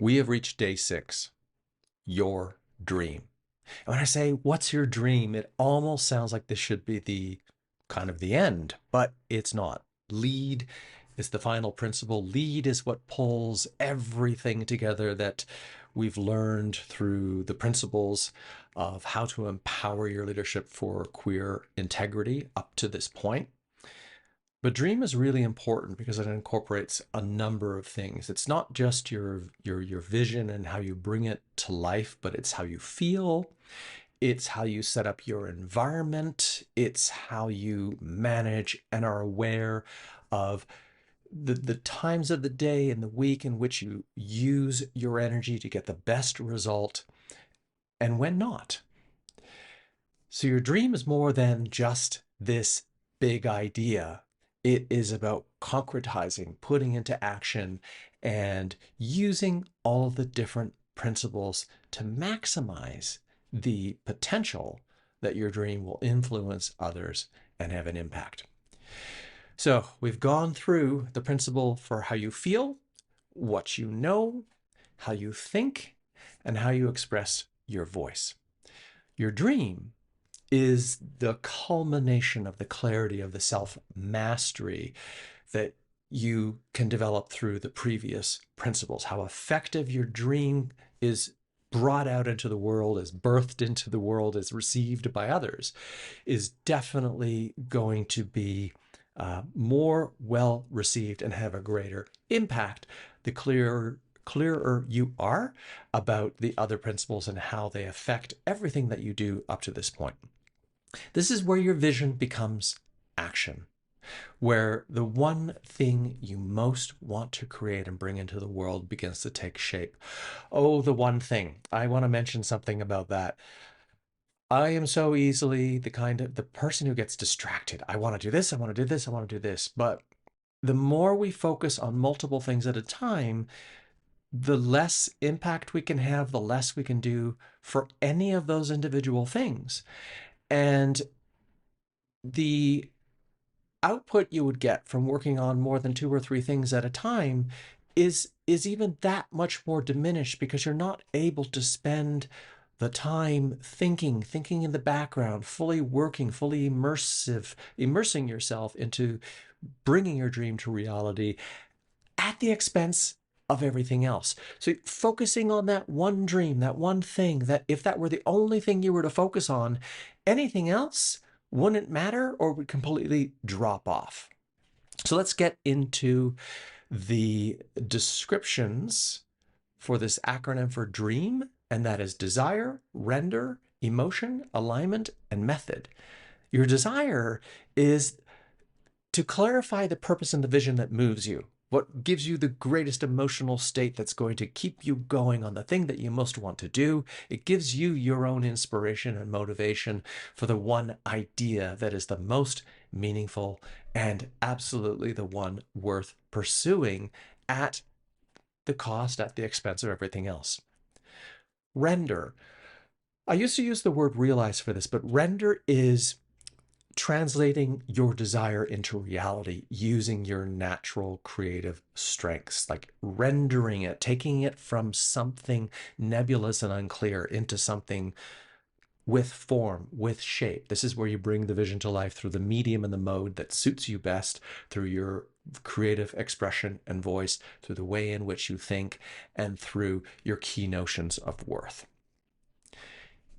We have reached day 6, your dream. And when I say, what's your dream? It almost sounds like this should be the kind of the end, but it's not. Lead is the final principle. Lead is what pulls everything together that we've learned through the principles of how to empower your leadership for queer integrity up to this point. But dream is really important because it incorporates a number of things. It's not just your vision and how you bring it to life, but it's how you feel. It's how you set up your environment. It's how you manage and are aware of the times of the day and the week in which you use your energy to get the best result and when not. So your dream is more than just this big idea. It is about concretizing, putting into action, and using all the different principles to maximize the potential that your dream will influence others and have an impact. So we've gone through the principle for how you feel, what you know, how you think, and how you express your voice. Your dream is the culmination of the clarity of the self-mastery that you can develop through the previous principles. How effective your dream is brought out into the world, is birthed into the world, is received by others, is definitely going to be more well received and have a greater impact the clearer you are about the other principles and how they affect everything that you do up to this point. This is where your vision becomes action, where the one thing you most want to create and bring into the world begins to take shape. Oh, the one thing. I want to mention something about that. I am so easily the person who gets distracted. I want to do this, I want to do this, I want to do this. But the more we focus on multiple things at a time, the less impact we can have, the less we can do for any of those individual things. And the output you would get from working on more than 2 or 3 things at a time is even that much more diminished because you're not able to spend the time thinking in the background, fully working, fully immersing yourself into bringing your dream to reality at the expense of everything else. So focusing on that one dream, that one thing, that if that were the only thing you were to focus on, anything else wouldn't matter or would completely drop off. So let's get into the descriptions for this acronym for DREAM, and that is desire, render, emotion, alignment, and method. Your desire is to clarify the purpose and the vision that moves you. What gives you the greatest emotional state that's going to keep you going on the thing that you most want to do. It gives you your own inspiration and motivation for the one idea that is the most meaningful and absolutely the one worth pursuing at the cost, at the expense of everything else. Render. I used to use the word realize for this, but render is translating your desire into reality using your natural creative strengths, like rendering it, taking it from something nebulous and unclear into something with form, with shape. This is where you bring the vision to life through the medium and the mode that suits you best, through your creative expression and voice, through the way in which you think, and through your key notions of worth.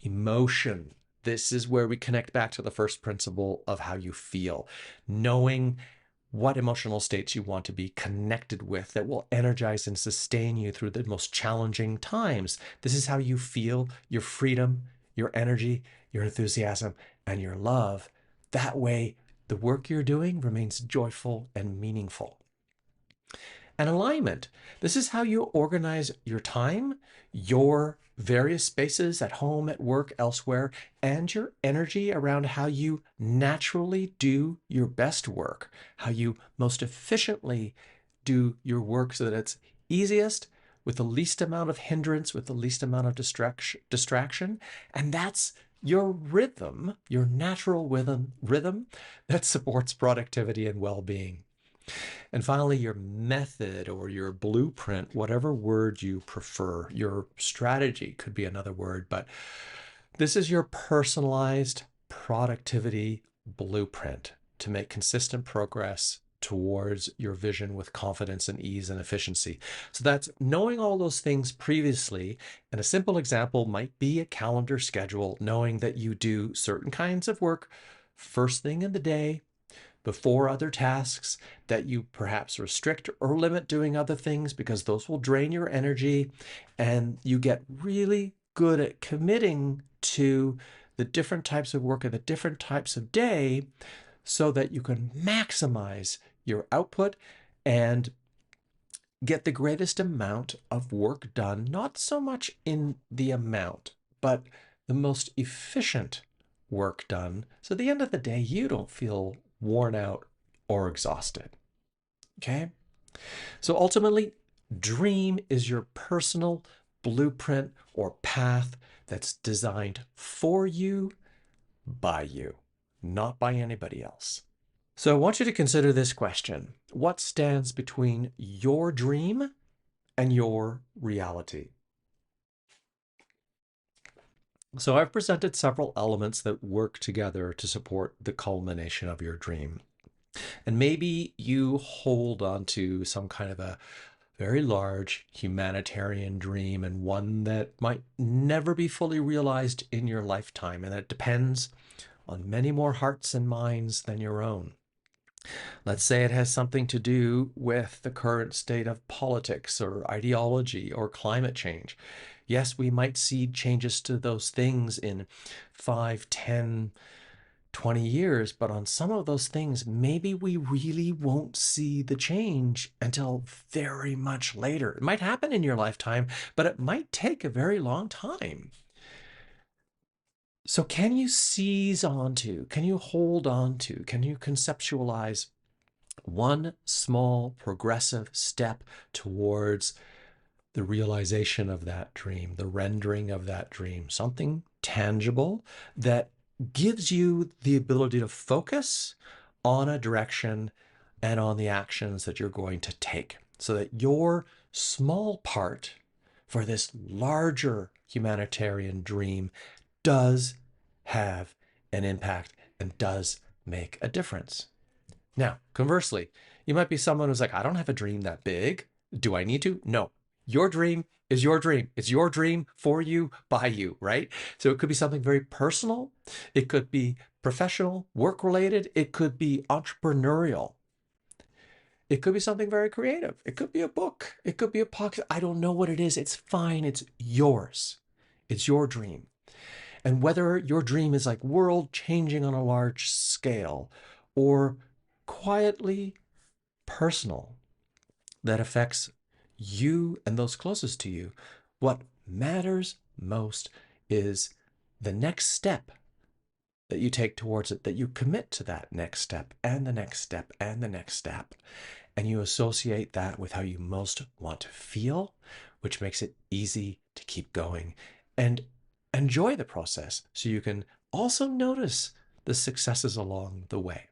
Emotion. This is where we connect back to the first principle of how you feel, knowing what emotional states you want to be connected with that will energize and sustain you through the most challenging times. This is how you feel your freedom, your energy, your enthusiasm, and your love. That way, the work you're doing remains joyful and meaningful. And alignment. This is how you organize your time, your various spaces at home, at work, elsewhere, and your energy around how you naturally do your best work, how you most efficiently do your work so that it's easiest, with the least amount of hindrance, with the least amount of distraction. And that's your rhythm, your natural rhythm that supports productivity and well-being. And finally, your method or your blueprint, whatever word you prefer, your strategy could be another word, but this is your personalized productivity blueprint to make consistent progress towards your vision with confidence and ease and efficiency. So that's knowing all those things previously. And a simple example might be a calendar schedule, knowing that you do certain kinds of work first thing in the day before other tasks, that you perhaps restrict or limit doing other things because those will drain your energy, and you get really good at committing to the different types of work and the different types of day so that you can maximize your output and get the greatest amount of work done, not so much in the amount, but the most efficient work done. So at the end of the day, you don't feel worn out or exhausted. Okay? So ultimately, dream is your personal blueprint or path that's designed for you, by you, not by anybody else. So I want you to consider this question. What stands between your dream and your reality? So I've presented several elements that work together to support the culmination of your dream. And maybe you hold on to some kind of a very large humanitarian dream and one that might never be fully realized in your lifetime, and that depends on many more hearts and minds than your own. Let's say it has something to do with the current state of politics or ideology or climate change. Yes, we might see changes to those things in 5, 10, 20 years, but on some of those things, maybe we really won't see the change until very much later. It might happen in your lifetime, but it might take a very long time. So, can you seize onto, can you hold on to, can you conceptualize one small progressive step towards the realization of that dream, the rendering of that dream, something tangible that gives you the ability to focus on a direction and on the actions that you're going to take so that your small part for this larger humanitarian dream does have an impact and does make a difference. Now, conversely, you might be someone who's like, I don't have a dream that big. Do I need to? No. Your dream is your dream. It's your dream for you, by you, right? So it could be something very personal. It could be professional, work related. It could be entrepreneurial. It could be something very creative. It could be a book. It could be a pocket. I don't know what it is. It's fine. It's yours. It's your dream. And whether your dream is like world changing on a large scale or quietly personal that affects you and those closest to you, what matters most is the next step that you take towards it, that you commit to that next step and the next step and the next step. And you associate that with how you most want to feel, which makes it easy to keep going and enjoy the process so you can also notice the successes along the way.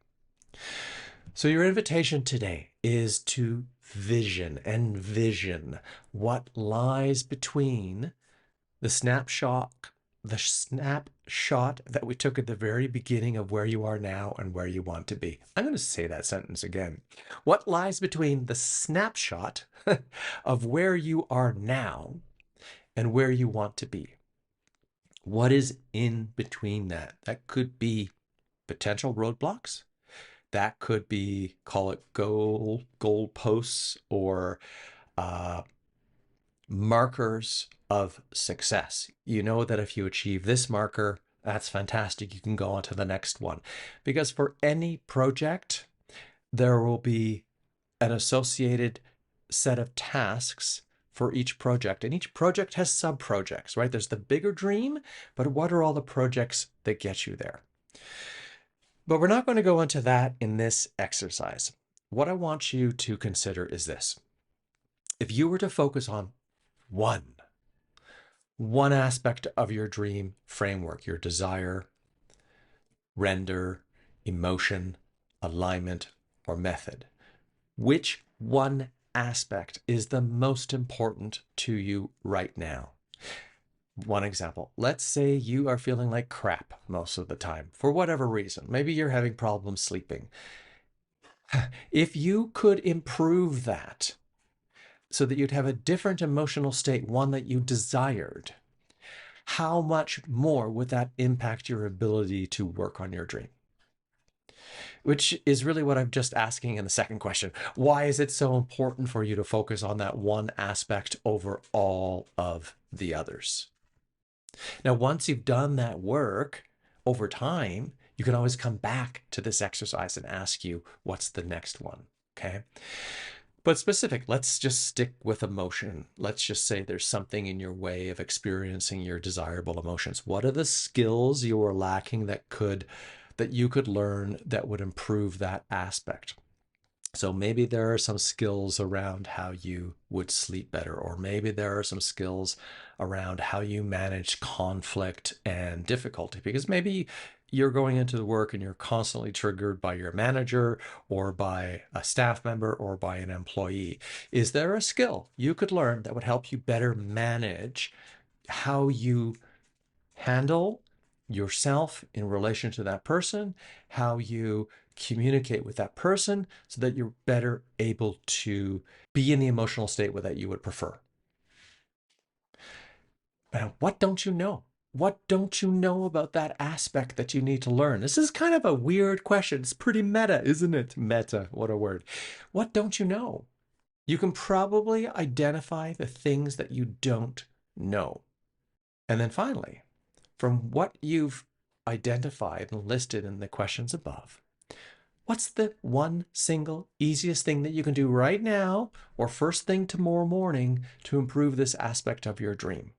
So your invitation today is to envision what lies between the snapshot that we took at the very beginning of where you are now and where you want to be. I'm going to say that sentence again. What lies between the snapshot of where you are now and where you want to be? What is in between that? That could be potential roadblocks. That could be, call it goal posts or markers of success. You know that if you achieve this marker, that's fantastic. You can go on to the next one. Because for any project, there will be an associated set of tasks for each project. And each project has sub-projects, right? There's the bigger dream, but what are all the projects that get you there? But we're not going to go into that in this exercise. What I want you to consider is this. If you were to focus on one aspect of your dream framework, your desire, render, emotion, alignment, or method, Which one aspect is the most important to you right now? One example, let's say you are feeling like crap most of the time for whatever reason. Maybe you're having problems sleeping. If you could improve that so that you'd have a different emotional state, one that you desired, how much more would that impact your ability to work on your dream? Which is really what I'm just asking in the second question. Why is it so important for you to focus on that one aspect over all of the others? Now, once you've done that work over time, you can always come back to this exercise and ask you, what's the next one? Okay. But specific, let's just stick with emotion. Let's just say there's something in your way of experiencing your desirable emotions. What are the skills you are lacking that you could learn that would improve that aspect? So maybe there are some skills around how you would sleep better, or maybe there are some skills around how you manage conflict and difficulty, because maybe you're going into the work and you're constantly triggered by your manager or by a staff member or by an employee. Is there a skill you could learn that would help you better manage how you handle yourself in relation to that person, how you communicate with that person so that you're better able to be in the emotional state that you would prefer? Now, what don't you know? What don't you know about that aspect that you need to learn? This is kind of a weird question. It's pretty meta, isn't it? Meta, what a word. What don't you know? You can probably identify the things that you don't know. And then finally, from what you've identified and listed in the questions above, what's the one single easiest thing that you can do right now or first thing tomorrow morning to improve this aspect of your dream?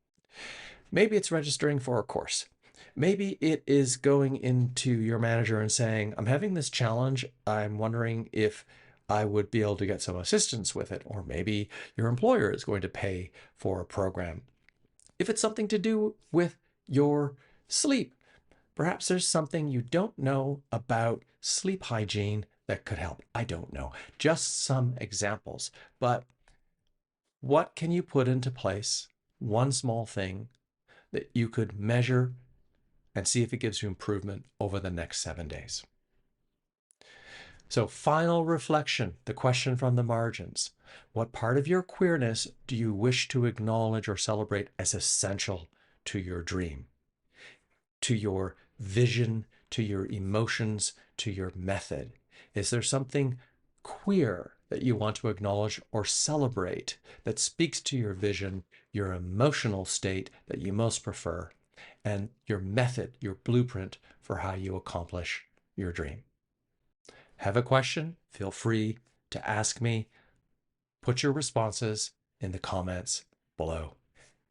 Maybe it's registering for a course. Maybe it is going into your manager and saying, I'm having this challenge. I'm wondering if I would be able to get some assistance with it. Or maybe your employer is going to pay for a program. If it's something to do with your sleep, perhaps there's something you don't know about sleep hygiene that could help. I don't know. Just some examples. But what can you put into place? One small thing that you could measure and see if it gives you improvement over the next 7 days. So, final reflection, the question from the margins. What part of your queerness do you wish to acknowledge or celebrate as essential to your dream, to your vision, to your emotions, to your method? Is there something queer that you want to acknowledge or celebrate that speaks to your vision, your emotional state that you most prefer, and your method, your blueprint for how you accomplish your dream? Have a question? Feel free to ask me. Put your responses in the comments below.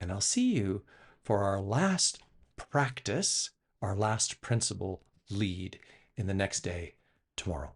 And I'll see you for our last practice, our last principle lead in the next day tomorrow.